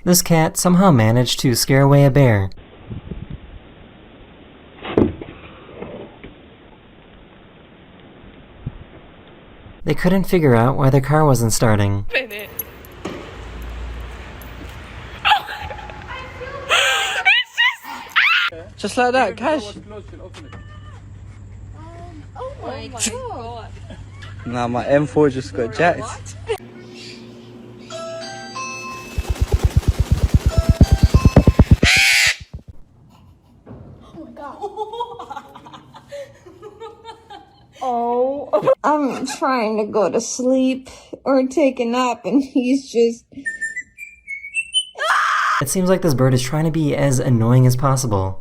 This cat somehow managed to scare away a bear. They couldn't figure out why their car wasn't starting. Just like that, Cash. Oh my god. Nah, my M4 just got jacked. Oh my god. Oh. I'm trying to go to sleep or take a nap and he's just... It seems like this bird is trying to be as annoying as possible.